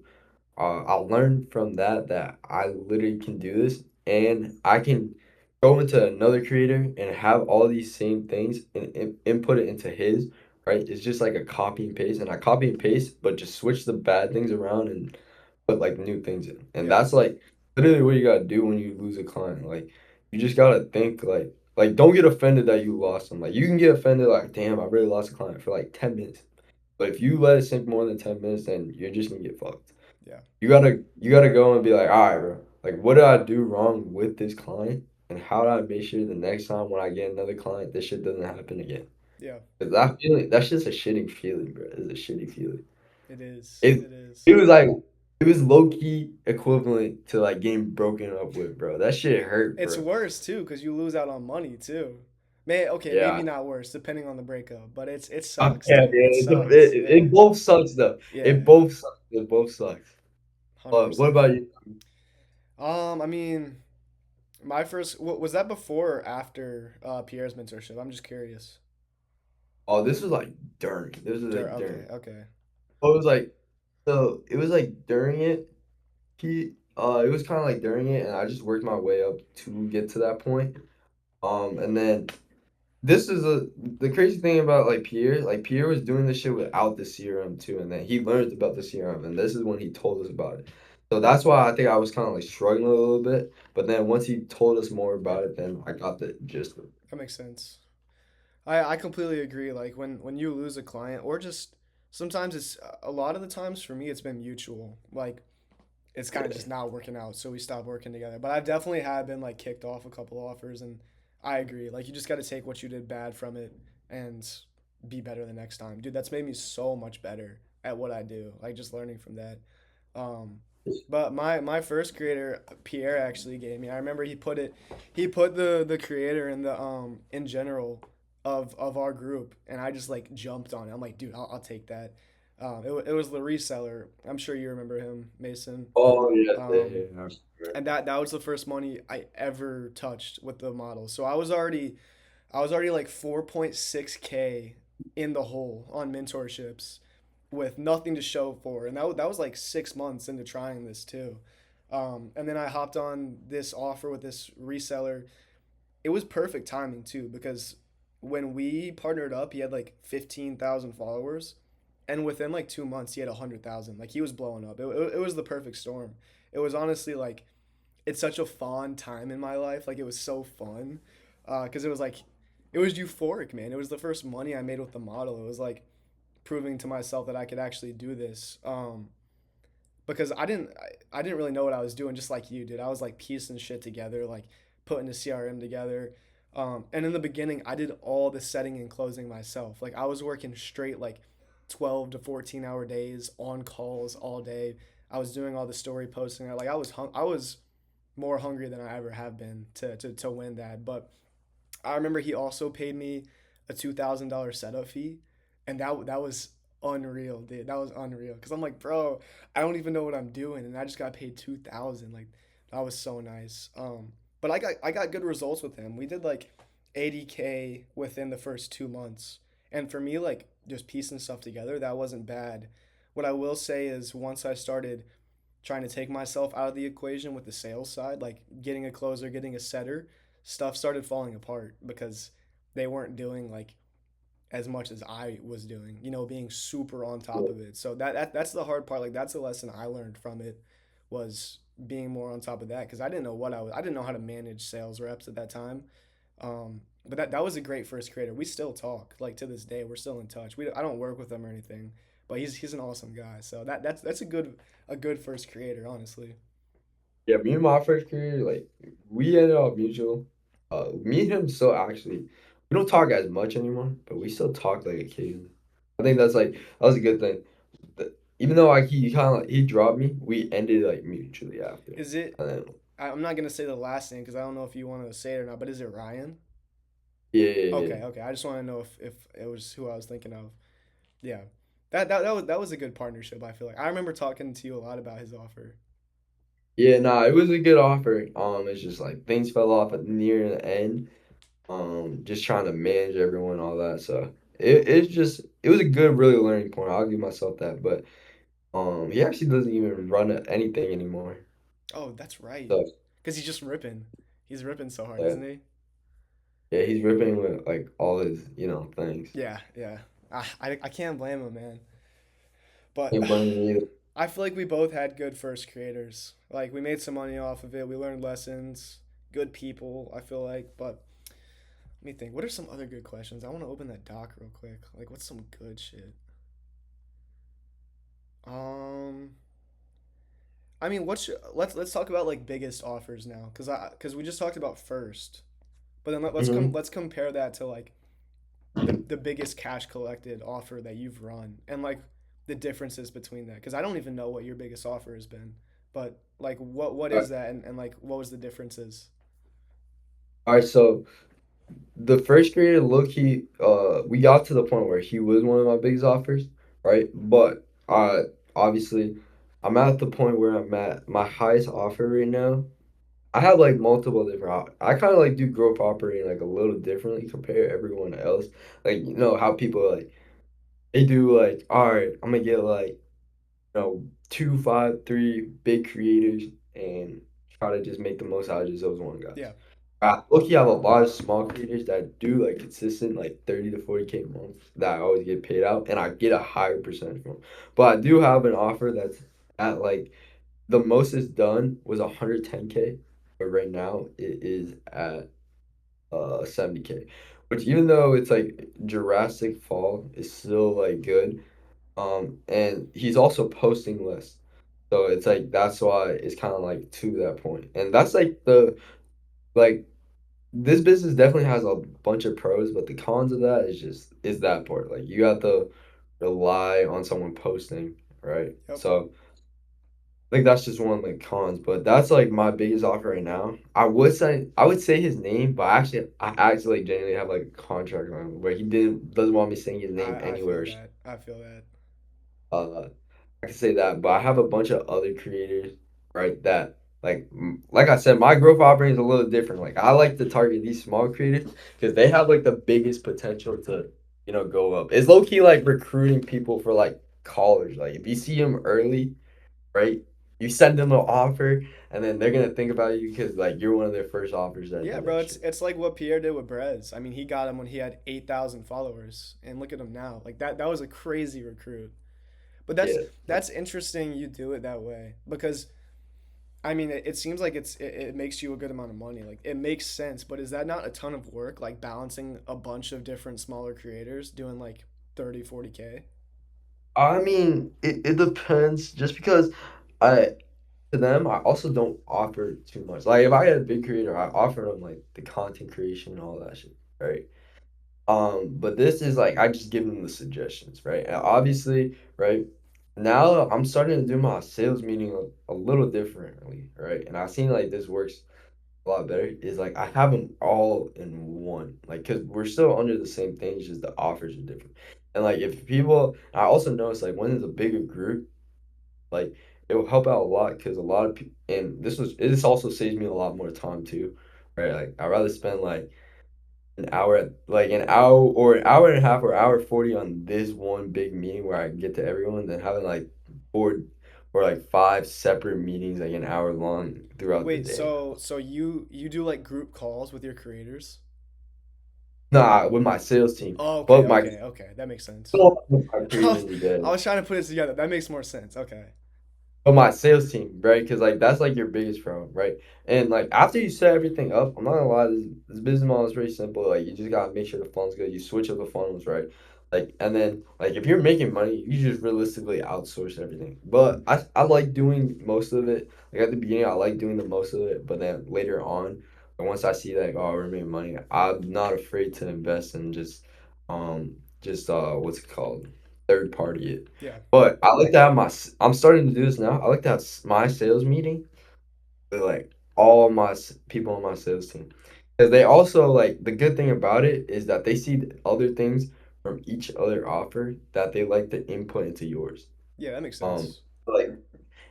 I learned from that I literally can do this and I can go into another creator and have all these same things and input it into his, right? It's just like a copy and paste, and I copy and paste, but just switch the bad things around and put like new things in. And Yeah. that's like literally what you gotta do when you lose a client. Like you just gotta think like don't get offended that you lost them. Like you can get offended like, damn, I really lost a client for like 10 minutes. But if you let it sink more than 10 minutes, then you're just gonna get fucked. Yeah. You gotta go and be like, all right, bro. Like, what did I do wrong with this client, and how do I make sure the next time when I get another client, this shit doesn't happen again? Yeah. Cause that feeling, that's just a shitty feeling, bro. It's a shitty feeling. It is. It It is. it was like it was low key equivalent to like getting broken up with, bro. That shit hurt, It's bro. worse too because you lose out on money too. May okay, maybe Yeah. not worse depending on the breakup, but it sucks, Yeah, dude. It yeah. sucks. It Yeah. both sucks though. It Yeah. both sucks. It both sucks. But what 100%. about you? I mean, my first was that before or after Pierre's mentorship? I'm just curious. Oh, this was like during. This was like Okay, during. okay. Oh, it was like so. It was like during it. It was kind of like during it, and I just worked my way up to get to that point. And then this is the crazy thing about like Pierre was doing this shit without the CRM too, and then he learned about the CRM, and this is when he told us about it. So that's why I think I was kind of like struggling a little bit, but then once he told us more about it, then I got the gist of it. That makes sense. I completely agree. Like when you lose a client, or just sometimes it's a lot of the times for me it's been mutual. Like it's kind of Yeah. just not working out, so we stopped working together. But I definitely have been like kicked off a couple offers, and I agree. Like you just got to take what you did bad from it and be better the next time, dude. That's made me so much better at what I do. Like just learning from that. Um, but my first creator, Pierre actually gave me. I remember he put the creator in the in general of our group, and I just like jumped on it. I'm like, dude, I'll take that. It was the reseller. I'm sure you remember him, Mason. Oh yeah, yeah, Um, yeah. and that was the first money I ever touched with the model. So I was already like 4.6K in the hole on mentorships, with nothing to show for, and that was like 6 months into trying this too. And then I hopped on this offer with this reseller. It was perfect timing too because when we partnered up, he had like 15,000 followers, and within like 2 months, he had 100,000. Like he was blowing up. It was the perfect storm. It was honestly like it's such a fun time in my life. Like it was so fun because it was like it was euphoric, man. It was the first money I made with the model. It was like proving to myself that I could actually do this. Because I didn't really know what I was doing, just like you did. I was like piecing shit together, like putting a CRM together. And in the beginning, I did all the setting and closing myself. Like I was working straight like 12 to 14 hour days on calls all day. I was doing all the story posting. Like I was more hungry than I ever have been to win that. But I remember he also paid me a $2,000 setup fee, and that was unreal, dude. That was unreal because I'm like, bro, I don't even know what I'm doing, and I just got paid 2,000. Like that was so nice. But I got good results with him. We did like 80K within the first 2 months, and for me, like just piecing stuff together, that wasn't bad. What I will say is once I started trying to take myself out of the equation with the sales side, like getting a closer, getting a setter, stuff started falling apart because they weren't doing like as much as I was doing, being super on top of it. So that's the hard part. Like that's the lesson I learned from it was being more on top of that because I didn't know how to manage sales reps at that time. But that was a great first creator. We still talk like to this day. We're still in touch. I don't work with him or anything, but he's an awesome guy. So that's a good first creator, honestly. Yeah, me and my first career, like we ended up mutual. Me and him still actually we don't talk as much anymore, but we still talk like occasionally. I think that was a good thing. Even though like he kind of like, he dropped me, we ended like mutually after. Is it? And then I'm not gonna say the last name because I don't know if you want to say it or not. But is it Ryan? yeah, yeah, yeah. Okay, okay. I just want to know if it was who I was thinking of. Yeah, that was a good partnership. I feel like I remember talking to you a lot about his offer. Yeah, nah, it was a good offer. It's just like things fell off at near the end. Just trying to manage everyone, all that. So it was a good, really learning point. I'll give myself that. But he actually doesn't even run anything anymore. Oh, that's right. So Because he's just ripping. He's ripping so hard, yeah, isn't he? yeah, he's ripping with like all his, things. Yeah, yeah. I can't blame him, man. But Can't blame him either. I feel like we both had good first creators. Like we made some money off of it. We learned lessons. Good people. I feel like. But let me think. What are some other good questions? I want to open that doc real quick. Like, what's some good shit? Um, I mean, let's talk about like biggest offers now, cause we just talked about first, but then Hmm. let's compare that to like the biggest cash collected offer that you've run and like the differences between that, cause I don't even know what your biggest offer has been, but like what All is right, that and like what was the differences? all right, so the first grader, look, we got to the point where he was one of my biggest offers, right? But obviously, I'm at the point where I'm at my highest offer right now. I have like multiple different. I kind of like do growth operating like a little differently compared to everyone else. Like how people like they do like, all right, I'm gonna get like 2, 5, 3 big creators and try to just make the most out of just those one guys. Yeah. Look, you have a lot of small creators that do like consistent like 30 to 40K a month that I always get paid out and I get a higher percentage from. But I do have an offer that's at like the most it's done was 110K, but right now it is at 70K. Which even though it's like Jurassic Fall is still like good. And he's also posting less. So it's like that's why it's kind of like to that point. And that's like like this business definitely has a bunch of pros, but the cons of that is that part. Like you have to rely on someone posting, right? Yep. So I think that's just one of the cons, but that's like my biggest offer right now. I would say his name, but I actually like genuinely have like a contract on him where he doesn't want me saying his name I feel anywhere. that. I feel that. Uh, I can say that, but I have a bunch of other creators, right? That like I said, my growth operating is a little different. Like I like to target these small creators because they have like the biggest potential to go up. It's low key like recruiting people for like callers. Like if you see them early, right? You send them an offer, and then they're gonna think about you because like you're one of their first offers that Yeah, do bro, that it's shit. it's like what Pierre did with Brez. I mean, he got him when he had 8,000 followers, and look at him now. Like that was a crazy recruit. But that's Yeah. that's interesting you do it that way because I mean, it seems like it makes you a good amount of money. Like it makes sense, but is that not a ton of work like balancing a bunch of different smaller creators doing like 30, 40K? I mean, it depends. Just because I to them, I also don't offer too much. Like if I had a big creator, I offer them like the content creation and all that shit, right? But this is like I just give them the suggestions, right? And obviously, right now I'm starting to do my sales meeting a little differently, right? And I've seen like this works a lot better. Is like I have them all in one, like because we're still under the same thing, it's just the offers are different. And like if people, I also notice like when there's a bigger group, like it will help out a lot because a lot of people, and this also saves me a lot more time too, right? Like I'd rather spend like an hour or an hour and a half or hour 40 on this one big meeting where I get to everyone than having like four or like five separate meetings like an hour long throughout the Wait, day. so you do like group calls with your creators? Nah, with my sales team, Oh, okay, but my okay, okay. That makes sense. my I was, creators are dead. I was trying to put it together. That makes more sense. Okay. But my sales team, right? Because like that's like your biggest problem, right? And like after you set everything up, I'm not gonna lie, this business model is very simple. Like you just gotta make sure the funnel's good. You switch up the funnels, right? Like and then like if you're making money, you just realistically outsource everything. But I like doing most of it. Like at the beginning, I like doing the most of it, but then later on, and once I see like oh we're making money, I'm not afraid to invest in just what's it called, third party it. Yeah. But I like to have I'm starting to do this now. I like to have my sales meeting with like all my people on my sales team. Because they also like the good thing about it is that they see other things from each other offer that they like to input into yours. Yeah, that makes Um, sense. like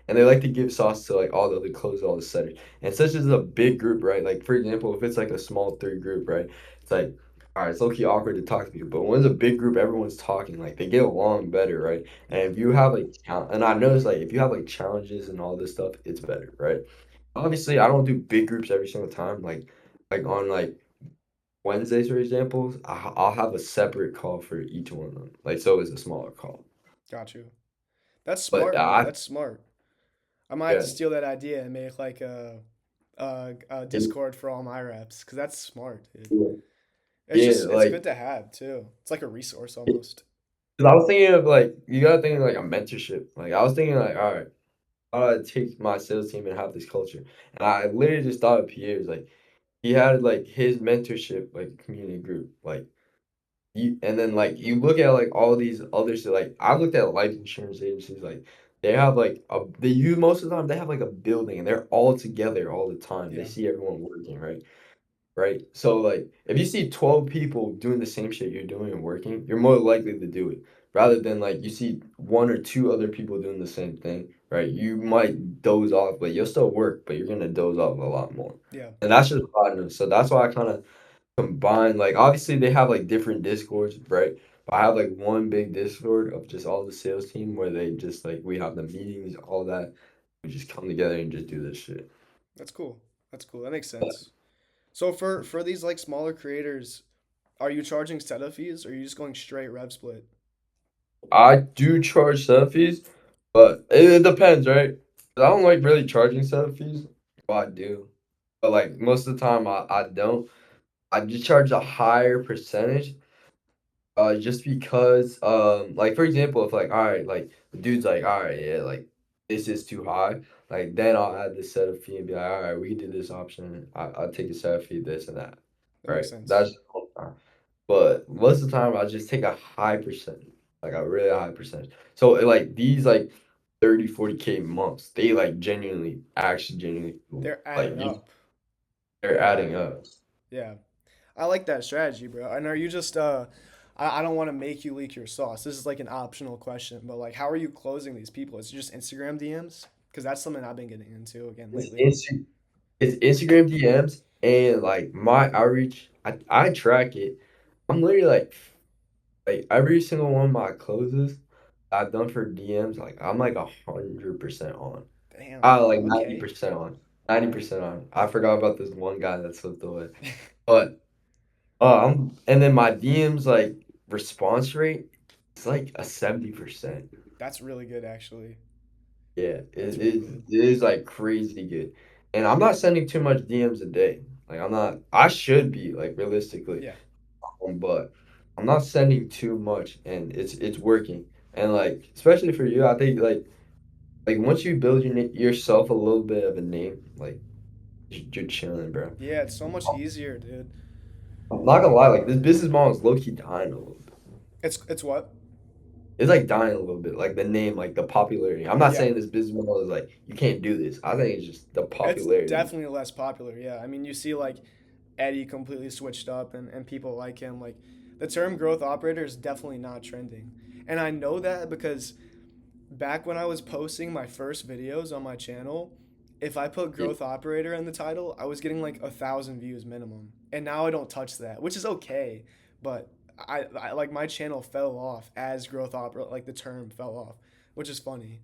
and they like to give sauce to like all the other clothes, all the setters. And such as a big group, right? Like for example, if it's like a small three group, right? It's like, all right, it's low key awkward to talk to people. But when it's a big group, everyone's talking. Like they get along better, right? And Yeah. if you have like and I noticed like if you have like challenges and all this stuff, it's better, right? Obviously, I don't do big groups every single time. Like on like Wednesdays, for example, I'll have a separate call for each one of them. Like so, it's a smaller call. Got you. That's But smart, bro. That's smart. I might have to yeah. steal that idea and make like a Discord for all my reps because that's smart, dude. It's Yeah, just it's like good to have too. It's like a resource almost. 'cause I was thinking of like you gotta think of like a mentorship. Like I was thinking like, all right, how do I take my sales team and have this culture? And I literally just thought of Pierre's like he had like his mentorship like community group. Like you and then like you look at like all these others like I've looked at life insurance agencies like they have like they use most of the time they have like a building and they're all together all the time. They Yeah. see everyone working, right? Right? So like if you see 12 people doing the same shit you're doing and working, you're more likely to do it. Rather than like you see one or two other people doing the same thing, right? You might doze off, but you'll still work, but you're gonna doze off a lot more. Yeah. And that's just what I know. So that's why I kind of combine like obviously they have like different discords, right? But I have like one big discord of just all the sales team where they just like we have the meetings, all that. We just come together and just do this shit. That's cool. That's cool. That makes sense. So for these like smaller creators, are you charging setup fees or are you just going straight rev split? I do charge setup fees, but it depends, right? 'Cause I don't like really charging setup fees. Well, I do, but like most of the time, I don't. I just charge a higher percentage, just because, like for example, if like all right, like the dude's like, all right, yeah, like this is too high, like then I'll add this setup fee and be like, all right, we can do this option. I'll take the setup fee, this and that, That makes right? sense. That's but most of the time, I just take a high percentage, like a really high percentage. So like these like 30, 40K months, they like genuinely, actually genuinely They're like adding you, up. they're They're adding adding up. up. Yeah. I like that strategy, bro. And are you just I don't want to make you leak your sauce. This is like an optional question, but like how are you closing these people? Is it just Instagram DMs? Because that's something I've been getting into again It's lately. Insta it's Instagram DMs and like my outreach. I track it. I'm literally like every single one of my closes. I've done for DMs, like I'm like 100% on. Damn, Like okay. 90% on. 90% on. I forgot about this one guy that slipped away. But and then my DMs like response rate is like a 70%. That's really good, actually. Yeah, That's it really is good. it is like crazy good. And I'm not sending too much DMs a day. Like I'm not I should be like realistically, Yeah. but I'm not sending too much and it's working. And like especially for you, I think like once you build yourself a little bit of a name, like you're chilling, bro. Yeah, it's so much easier, dude. I'm not gonna lie, like this business model is low key dying a little bit. It's what? It's like dying a little bit, like the name, like the popularity. I'm not Yeah. saying this business model is like you can't do this. I think it's just the It's popularity. definitely less popular. Yeah. I mean, you see like Eddie completely switched up and people like him. Like the term growth operator is definitely not trending. And I know that because back when I was posting my first videos on my channel, if I put Yeah. growth operator in the title, I was getting like 1,000 views minimum. And now I don't touch that, which is okay. But I like my channel fell off as growth operator, like the term fell off, which is funny.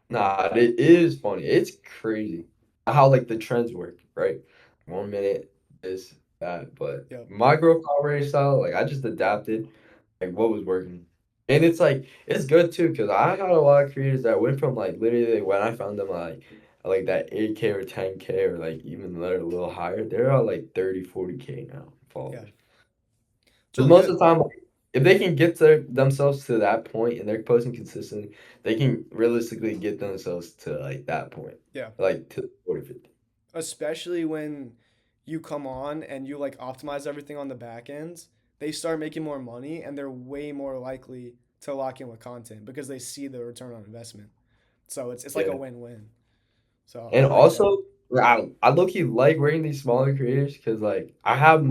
Nah, it is funny. It's crazy how like the trends work, right? 1 minute, this, that. But Yep. my growth operating style, like I just adapted like what was working. And it's like it's good too, because I had a lot of creators that went from like literally like, when I found them like that 8K or 10K or like even a little higher, they're at like 30, 40K now Yeah. followers. It's Because really most of good. the time, like, if they can get themselves to that point and they're posting consistently, they can realistically get themselves to like that point, Yeah. like to 40, 50. Especially when you come on and you like optimize everything on the back ends, they start making more money and they're way more likely to lock in with content because they see the return on investment. So it's like a Yeah. win-win. So I And like that. also, I low key like wearing these smaller creators because like I have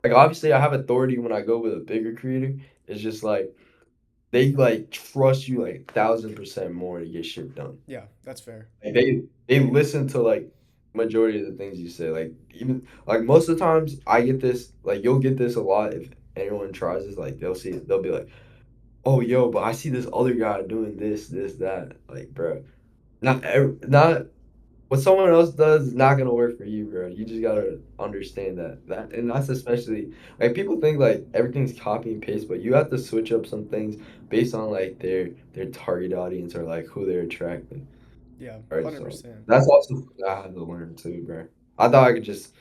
like obviously I have authority when I go with a bigger creator. It's just like they like trust you like 1,000% more to get shit done. Yeah, that's fair. Like they listen to like majority of the things you say. Like even like most of the times I get this like you'll get this a lot if anyone tries this. Like they'll be like, oh yo, but I see this other guy doing this, that. Like, bro, not what someone else does is not gonna work for you, bro. You just Yeah. gotta understand that, and that's especially like people think like everything's copy and paste, but you have to switch up some things based on like their target audience or like who they're attracting. Yeah, Right, so 100%. that's also something I had to learn too, bro. I thought I could just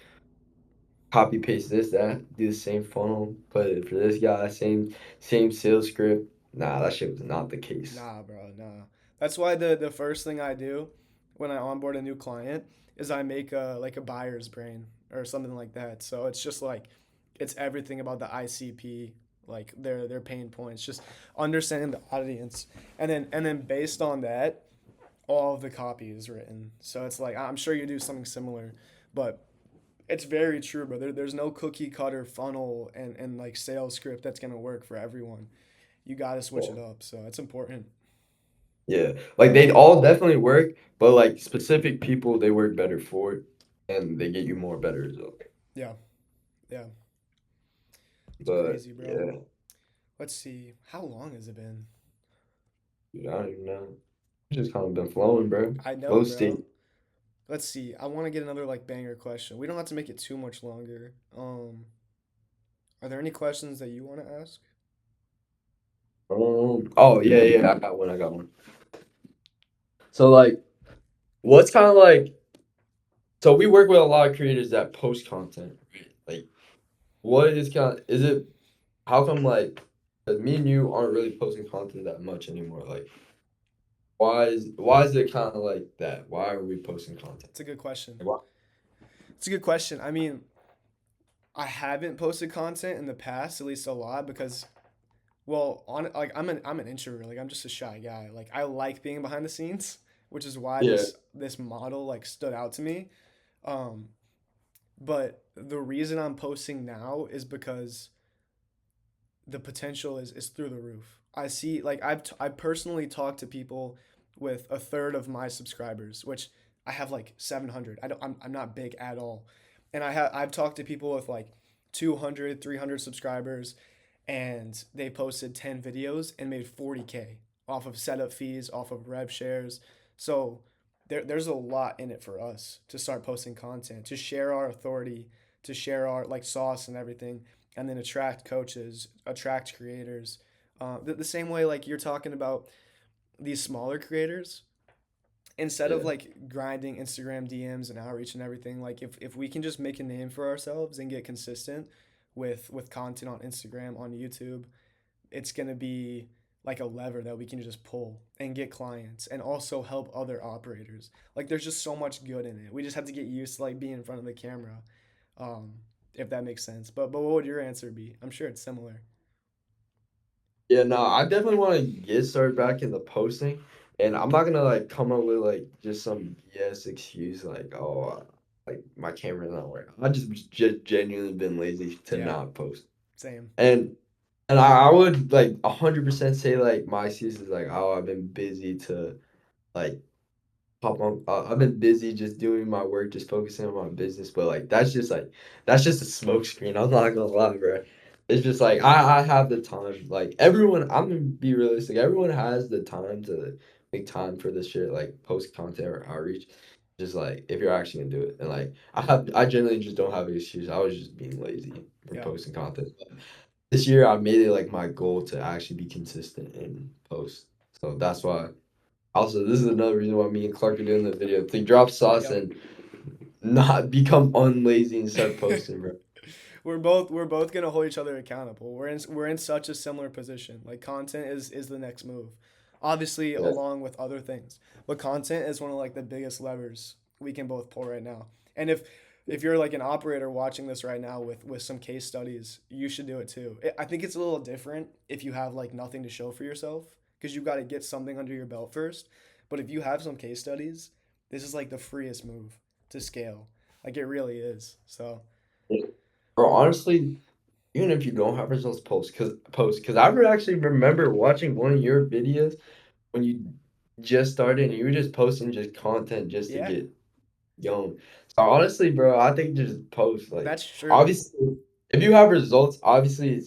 copy paste this, that, do the same funnel, put it for this guy, same sales script. Nah, that shit was not the case. Nah, bro, nah. That's why the first thing I do when I onboard a new client is I make a like a buyer's brain or something like that. So it's just like it's everything about the ICP, like their pain points, just understanding the audience. And then based on that, all of the copy is written. So it's like I'm sure you do something similar, but it's very true, bro. There's no cookie cutter funnel and like sales script that's gonna work for everyone. You gotta switch it up. So it's important. Yeah, like they all definitely work, but like specific people they work better for, and they get you more better results. Yeah, yeah. It's But crazy, bro. yeah, Let's see. How long has it been? dude, I don't even know. Just kind of been flowing, bro. I know, Flow bro. state. Let's see. I want to get another like banger question. We don't have to make it too much longer. Are there any questions that you want to ask? Oh yeah, yeah, I got one. I got one. So like, what's kind of like? So we work with a lot of creators that post content, right? Like, what is kind of is it? How come like, 'cause me and you aren't really posting content that much anymore? Like, why is it kind of like that? Why are we posting content? It's a good question. Like, why? It's a good question. I mean, I haven't posted content in the past, at least a lot, because well, on like I'm an introvert. Like I'm just a shy guy. Like I like being behind the scenes, which is why Yeah, this model like stood out to me. Um, but the reason I'm posting now is because the potential is through the roof. I see like I personally talked to people with a third of my subscribers, which I have like 700. I'm not big at all. And I've talked to people with like 200, 300 subscribers and they posted 10 videos and made 40K off of setup fees, off of rev shares. So there's a lot in it for us to start posting content, to share our authority, to share our like sauce and everything, and then attract coaches, attract creators. The same way like you're talking about these smaller creators, instead of Yeah. like grinding Instagram DMs and outreach and everything, like if we can just make a name for ourselves and get consistent with content on Instagram, on YouTube, it's gonna be like a lever that we can just pull and get clients and also help other operators. Like there's just so much good in it. We just have to get used to like being in front of the camera, um, if that makes sense. But what would your answer be? I'm sure it's similar. Yeah, no, I definitely want to get started back in the posting, and I'm not gonna like come up with like just some BS excuse like, oh, like my camera's not working. I just genuinely been lazy to Yeah, not post, same. and I would like 100% say like my excuse is like, oh, I've been busy to like pop on. I've been busy just doing my work, just focusing on my business. But like that's just a smoke screen. I'm not gonna lie, bro. It's just like I have the time. Like everyone, I'm gonna be realistic. Everyone has the time to make time for this shit, like post content or outreach. Just like if you're actually gonna do it, and like I generally just don't have an excuse. I was just being lazy for Yeah. posting content. But this year, I made it like my goal to actually be consistent and post. So that's why. Also, this is another reason why me and Clark are doing the video to drop sauce Yep. and not become unlazy and start posting, bro. We're both gonna hold each other accountable. We're in such a similar position. Like content is the next move, obviously Yeah. along with other things. But content is one of like the biggest levers we can both pull right now. And if you're like an operator watching this right now with some case studies, you should do it too. I think it's a little different if you have like nothing to show for yourself because you've got to get something under your belt first. But if you have some case studies, this is like the freest move to scale. Like it really is. So Yeah. Bro, honestly, even if you don't have results, post, because I actually remember watching one of your videos when you just started and you were just posting just content just to yeah, get going. So honestly, bro, I think just post. Like, that's true. obviously, if you have results, obviously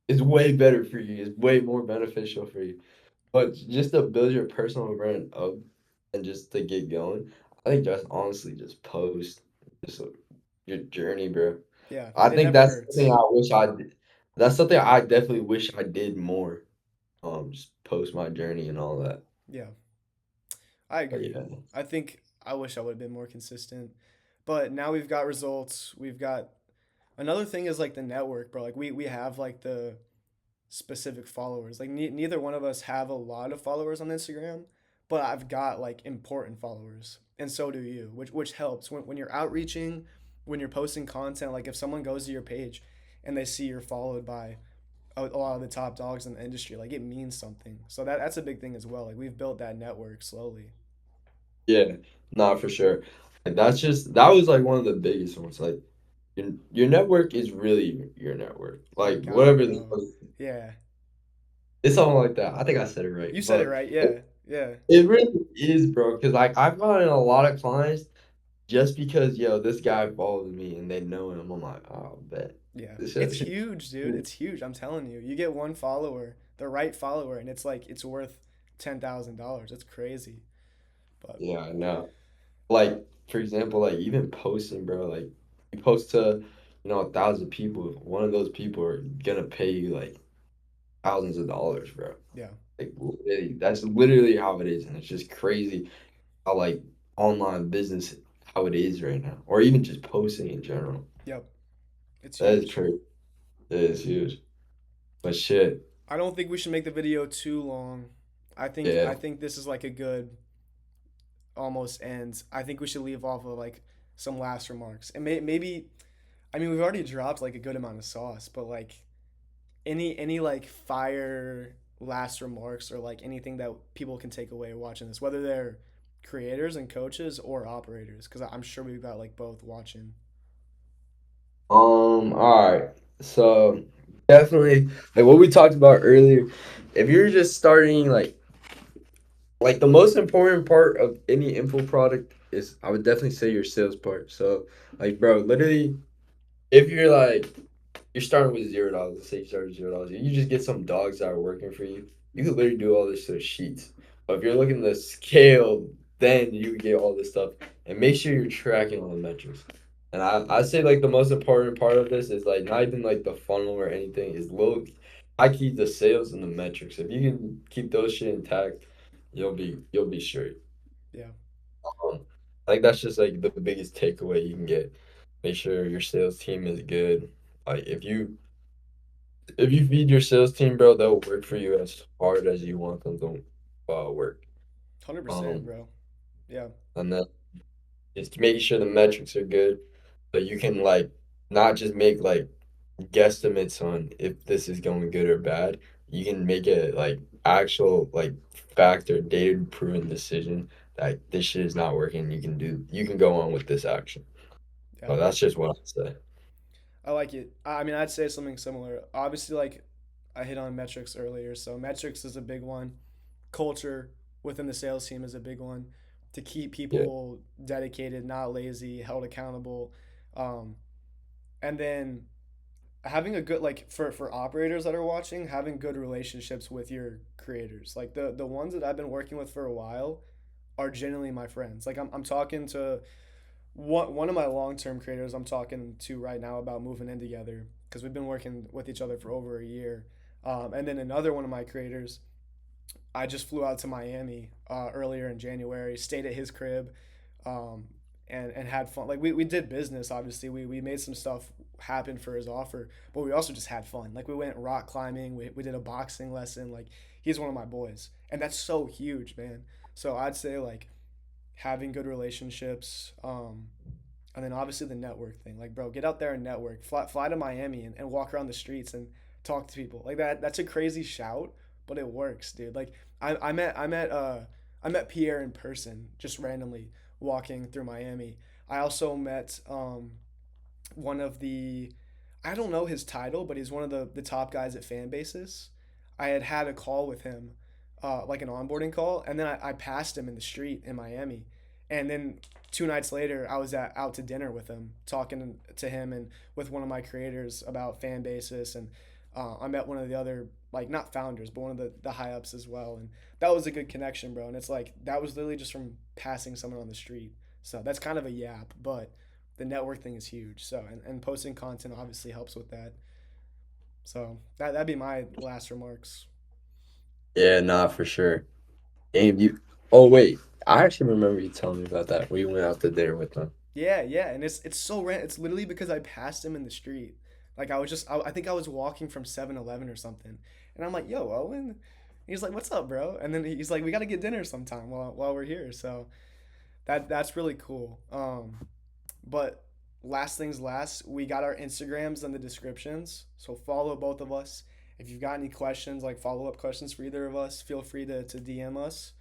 it's way better for you. It's way more beneficial for you. But just to build your personal brand up and just to get going, I think just honestly just post just your journey, bro. Yeah, I it think never that's something hurts. I wish I did. That's something I definitely wish I did more. Just post my journey and all that. Yeah, I But agree. yeah. I think I wish I would have been more consistent. But now we've got results. We've got another thing is like the network, bro. Like we have like the specific followers. Like neither one of us have a lot of followers on Instagram, but I've got like important followers, and so do you, which helps when you're outreaching, when you're posting content. Like if someone goes to your page and they see you're followed by a lot of the top dogs in the industry, like it means something. So that's a big thing as well. Like we've built that network slowly. Yeah, nah, for sure. Like that was like one of the biggest ones. Like your network is really your network. Oh Like God, whatever the bro. Yeah, it's something like that. I think I said it right. you said it But right. it, Yeah, yeah, it really is, bro. Because like I've gotten a lot of clients just because this guy follows me and they know him. I'm like, oh, bet. yeah. This It's shit. huge, dude. It's huge. I'm telling you. You get one follower, the right follower, and it's like it's worth $10,000. It's crazy. But Yeah, I know. Like, for example, like even posting, bro, like you post to, 1,000 people. One of those people are gonna pay you like thousands of dollars, bro. yeah, Like literally, that's literally how it is, and it's just crazy how like online business how it is right now, or even just posting in general. yep. It's That is huge. crazy. It is huge. But shit, I don't think we should make the video too long. I yeah. think this is like a good almost end. I think we should leave off with like some last remarks. And maybe I mean we've already dropped like a good amount of sauce, but like any like fire last remarks or like anything that people can take away watching this, whether they're creators and coaches or operators, because I'm sure we've got like both watching. All right. So definitely, like what we talked about earlier, if you're just starting, like the most important part of any info product is, I would definitely say your sales part. So, like, bro, literally, if you're like you're starting with $0, let's say you start with $0, you just get some dogs that are working for you. You could literally do all this to sheets. But if you're looking to scale, then you get all this stuff. And make sure you're tracking all the metrics. And I say like the most important part of this is like not even like the funnel or anything, is low. I keep the sales and the metrics. If you can keep those shit intact, you'll be straight. Yeah, Like that's just like the biggest takeaway you can get. Make sure your sales team is good. Like if you feed your sales team, bro, they'll work for you as hard as you want them to work. 100%, Um, bro. Yeah, and then just making sure the metrics are good, so you can like not just make like guesstimates on if this is going good or bad. You can make it like actual like fact or data proven decision that this shit is not working. You can go on with this action. yeah. But that's just what I'd say. I like it. I mean, I'd say something similar. Obviously, like I hit on metrics earlier, so metrics is a big one. Culture within the sales team is a big one to keep Yeah. people dedicated, not lazy, held accountable. Um, and then having a good like for operators that are watching, having good relationships with your creators. Like the ones that I've been working with for a while are genuinely my friends. Like I'm talking to one of my long term creators I'm talking to right now about moving in together because we've been working with each other for over a year. And then another one of my creators, I just flew out to Miami earlier in January, stayed at his crib, um, and had fun. Like we did business, obviously. We made some stuff happen for his offer, but we also just had fun. Like we went rock climbing, we did a boxing lesson. Like he's one of my boys, and that's so huge, man. So I'd say like having good relationships, and then obviously the network thing. Like, bro, get out there and network. Fly to Miami and walk around the streets and talk to people. Like that's a crazy shout, but it works, dude. Like I met Pierre in person just randomly walking through Miami. I also met one of the I don't know his title, but he's one of the top guys at Fanbasis. I had a call with him, like an onboarding call, and then I passed him in the street in Miami, and then 2 nights later I was out to dinner with him, talking to him and with one of my creators about Fanbasis, and I met one of the other like not founders, but one of the high ups as well, and that was a good connection, bro. And it's like that was literally just from passing someone on the street. So that's kind of a yap, but the network thing is huge. So and posting content obviously helps with that. So that'd be my last remarks. Yeah, nah, for sure. And you oh wait. I actually remember you telling me about that. We went out to dinner with them. Yeah, yeah, and it's so random. It's literally because I passed him in the street. Like I think I was walking from 7-Eleven or something, and I'm like, "Yo, Owen." He's like, "What's up, bro?" And then he's like, "We got to get dinner sometime while we're here." So that's really cool. But last things last, we got our Instagrams in the descriptions, so follow both of us. If you've got any questions, like follow up questions for either of us, feel free to DM us.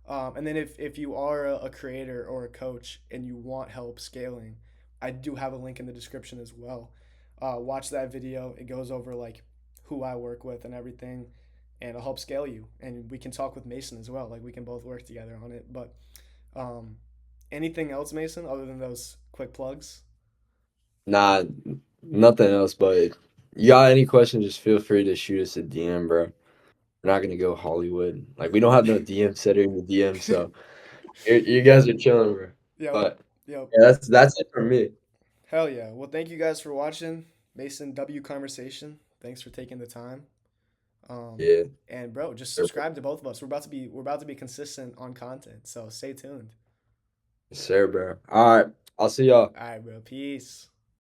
And then if you are a creator or a coach and you want help scaling, I do have a link in the description as well. Watch that video. It goes over like who I work with and everything, and it'll help scale you. And we can talk with Mason as well. Like we can both work together on it. But um, anything else, Mason, other than those quick plugs? Nah, nothing else, but you got any questions, just feel free to shoot us a DM, bro. We're not gonna go Hollywood. Like we don't have no DM setter in the DM, so you guys are chilling, bro. Yep. But Yep. yeah, that's it for me. Hell yeah. Well, thank you guys for watching Mason W Conversation. Thanks for taking the time. Um, Yeah, and bro, just subscribe to both of us. We're about to be consistent on content. So stay tuned. sir, bro. All right, I'll see y'all. All right, bro. Peace.